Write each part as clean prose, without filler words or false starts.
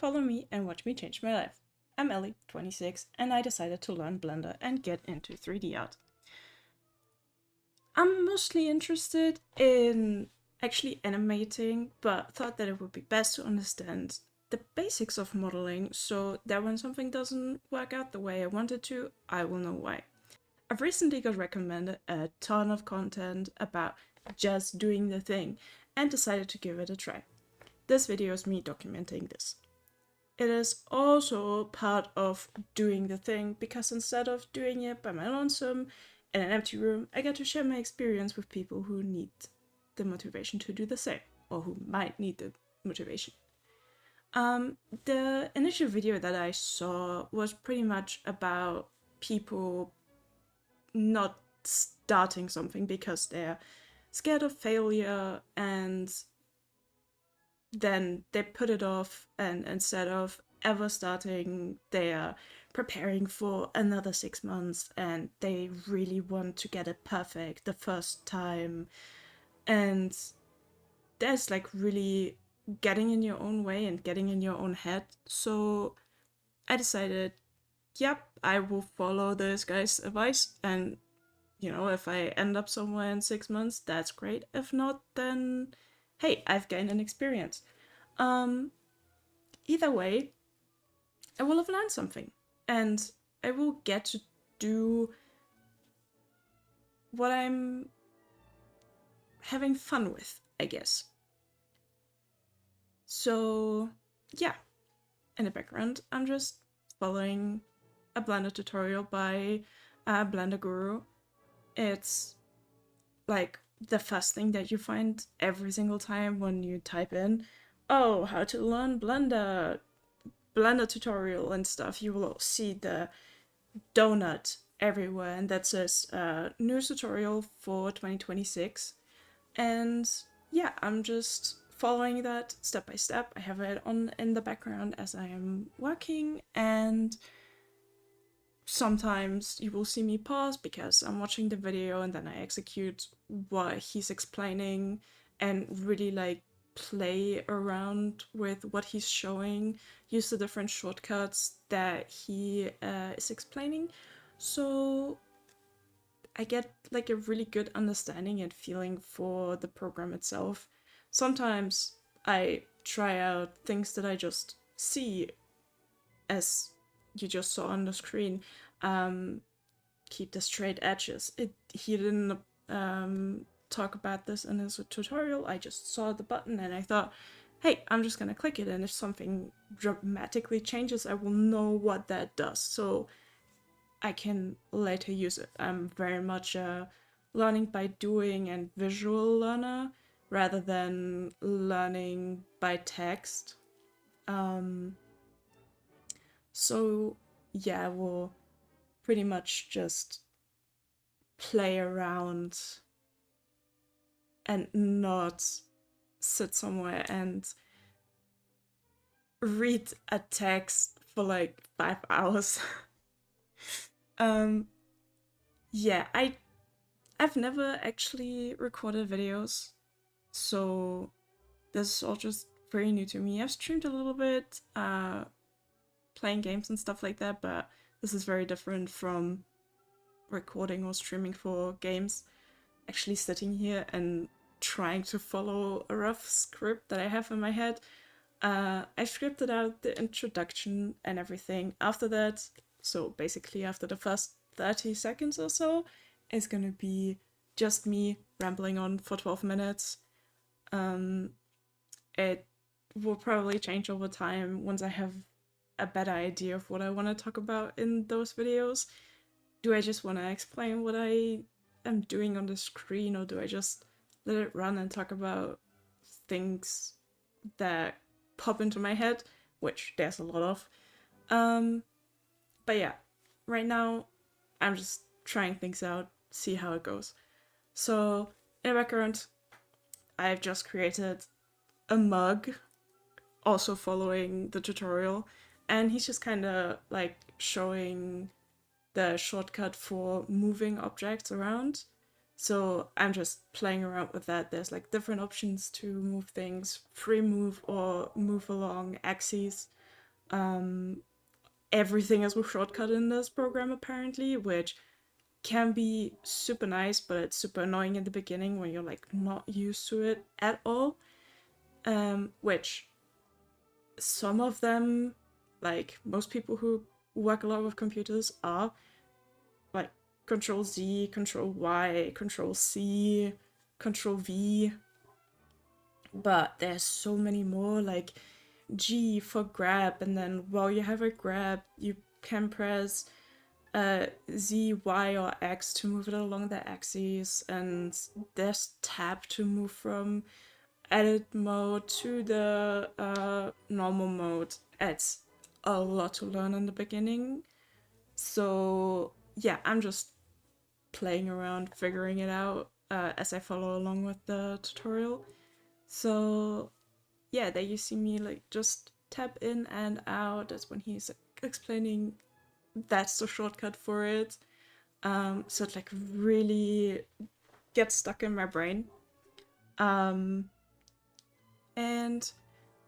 follow me and watch me change my life. I'm Ellie, 26, and I decided to learn Blender and get into 3D art. I'm mostly interested in actually animating, but thought that it would be best to understand the basics of modeling so that when something doesn't work out the way I wanted to, I will know why. I've recently got recommended a ton of content about just doing the thing and decided to give it a try. This video is me documenting this. It is also part of doing the thing because instead of doing it by my lonesome in an empty room, I get to share my experience with people who need the motivation to do the same, or who might need the motivation. The initial video that I saw was pretty much about people not starting something because they're scared of failure, and then they put it off, and instead of ever starting, they are preparing for another 6 months and they really want to get it perfect the first time. And that's like really getting in your own way and getting in your own head. So I decided, yep, I will follow this guy's advice, and if I end up somewhere in 6 months, that's great. If not, then hey, I've gained an experience. Either way, I will have learned something, and I will get to do what I'm having fun with, I guess. So yeah, in the background, I'm just following a Blender tutorial by a Blender guru. It's like the first thing that you find every single time when you type in, oh, how to learn Blender tutorial and stuff. You will see the donut everywhere, and that says news tutorial for 2026. And yeah, I'm just following that step by step. I have it on in the background as I am working, and sometimes you will see me pause because I'm watching the video and then I execute what he's explaining and really like play around with what he's showing, use the different shortcuts that he is explaining. So I get like a really good understanding and feeling for the program itself. Sometimes I try out things that I just see, as you just saw on the screen. Keep the straight edges. He didn't talk about this in his tutorial. I just saw the button and I thought, hey, I'm just gonna click it, and if something dramatically changes, I will know what that does, so I can later use it. I'm very much a learning by doing and visual learner rather than learning by text. So yeah, we'll pretty much just play around and not sit somewhere and read a text for like 5 hours. Yeah, I've never actually recorded videos, so this is all just very new to me. I've streamed a little bit, playing games and stuff like that, but this is very different from recording or streaming for games. Actually sitting here and trying to follow a rough script that I have in my head. I scripted out the introduction and everything. After that, so basically after the first 30 seconds or so, is gonna be just me rambling on for 12 minutes. It will probably change over time once I have a better idea of what I want to talk about in those videos. Do I just want to explain what I am doing on the screen, or do I just let it run and talk about things that pop into my head, which there's a lot of. But yeah, right now I'm just trying things out, see how it goes. So in the background, I've just created a mug, also following the tutorial, and he's just kind of like showing the shortcut for moving objects around. So I'm just playing around with that. There's like different options to move things, free move or move along axes. Everything is a shortcut in this program apparently, which can be super nice, but it's super annoying in the beginning when you're like not used to it at all. Which some of them, like most people who work a lot with computers, are like Control Z, Control Y, Control C, Control V. But there's so many more, like G for grab, and then while you have a grab, you can press Z, Y, or X to move it along the axes, and there's tab to move from edit mode to the normal mode. It's a lot to learn in the beginning. So yeah, I'm just playing around, figuring it out as I follow along with the tutorial. So yeah, there you see me like just tap in and out. That's when he's explaining that's the shortcut for it. So it like really gets stuck in my brain. Um, and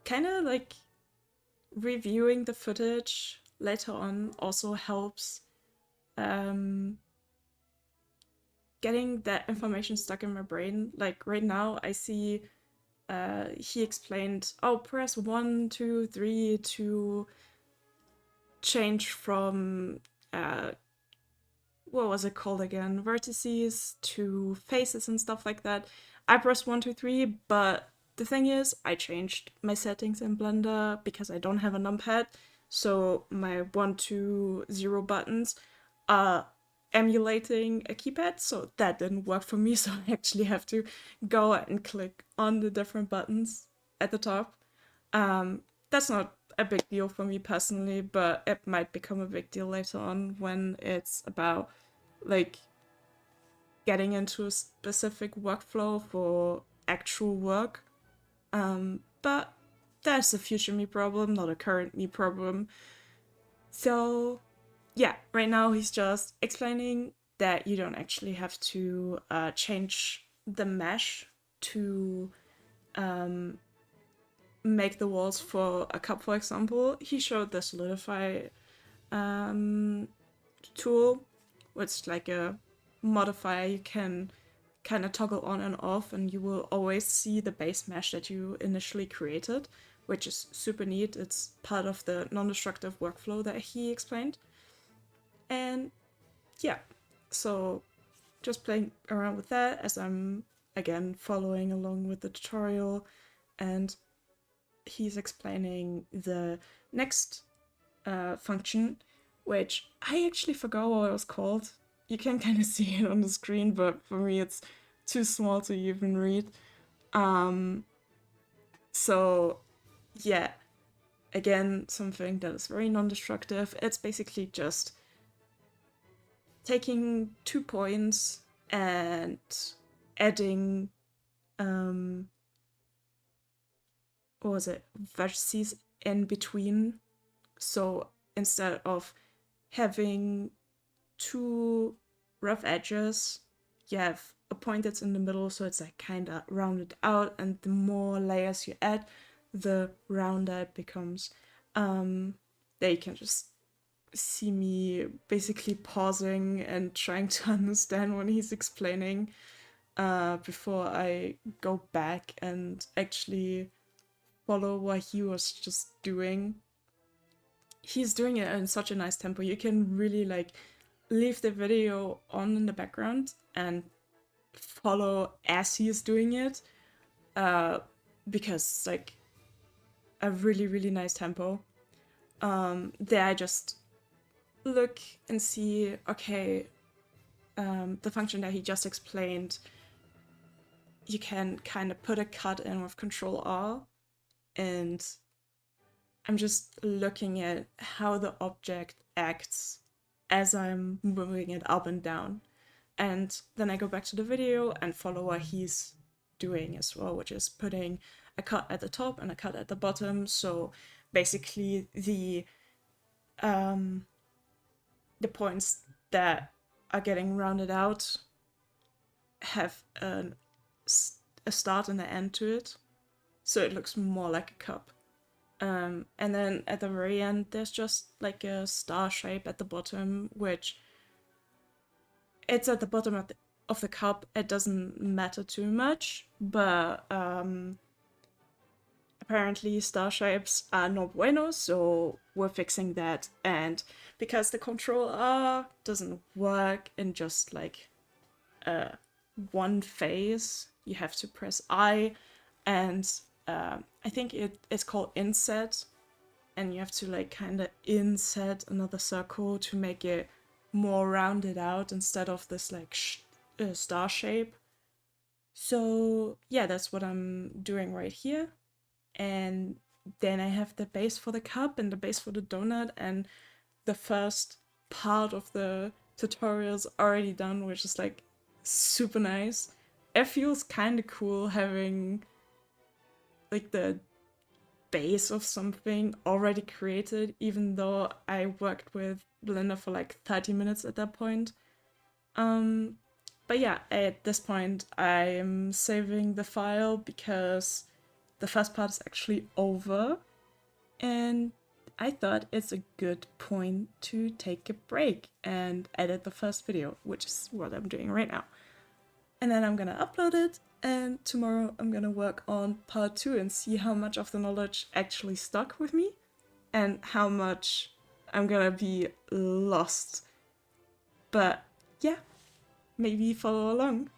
kind of like reviewing the footage later on also helps um, getting that information stuck in my brain. Like right now, I see he explained, oh, press 1, 2, 3 to change from what was it called again? Vertices to faces and stuff like that. I pressed 1, 2, 3, but the thing is, I changed my settings in Blender because I don't have a numpad. So my 1, 2, 0 buttons are emulating a keypad, so that didn't work for me. So I actually have to go and click on the different buttons at the top. That's not a big deal for me personally, but it might become a big deal later on when it's about like getting into a specific workflow for actual work. But that's a future me problem, not a current me problem. So yeah, right now he's just explaining that you don't actually have to change the mesh to make the walls for a cup, for example. He showed the solidify tool, which is like a modifier you can kind of toggle on and off, and you will always see the base mesh that you initially created, which is super neat. It's part of the non-destructive workflow that he explained. And yeah, so just playing around with that as I'm again following along with the tutorial, and he's explaining the next function, which I actually forgot what it was called. You can kind of see it on the screen, but for me it's too small to even read. So yeah, again, something that is very non-destructive. It's basically just taking 2 points and adding what was it, vertices in between. So instead of having two rough edges, you have a point that's in the middle, so it's like kind of rounded out, and the more layers you add, the rounder it becomes. There you can just see me basically pausing and trying to understand what he's explaining before I go back and actually follow what he was just doing. He's doing it in such a nice tempo. You can really like leave the video on in the background and follow as he's doing it, because it's like a really really nice tempo. There I just look and see, okay, the function that he just explained, you can kind of put a cut in with Control R, and I'm just looking at how the object acts as I'm moving it up and down. And then I go back to the video and follow what he's doing as well, which is putting a cut at the top and a cut at the bottom. So basically the points that are getting rounded out have a start and an end to it. So it looks more like a cup. And then at the very end, there's just like a star shape at the bottom, which it's at the bottom of the cup. It doesn't matter too much, but apparently star shapes are no bueno, so we're fixing that. And because the control R doesn't work in just like one phase, you have to press I, and I think it's called inset, and you have to like kind of inset another circle to make it more rounded out instead of this like star shape. So yeah, that's what I'm doing right here. And then I have the base for the cup and the base for the donut, and the first part of the tutorial's already done, which is like super nice. It feels kind of cool having like the base of something already created, even though I worked with Blender for like 30 minutes at that point. Um, but yeah, at this point, I'm saving the file because the first part is actually over, and I thought it's a good point to take a break and edit the first video, which is what I'm doing right now. And then I'm gonna upload it, and tomorrow I'm gonna work on part 2 and see how much of the knowledge actually stuck with me and how much I'm gonna be lost. But yeah, maybe follow along.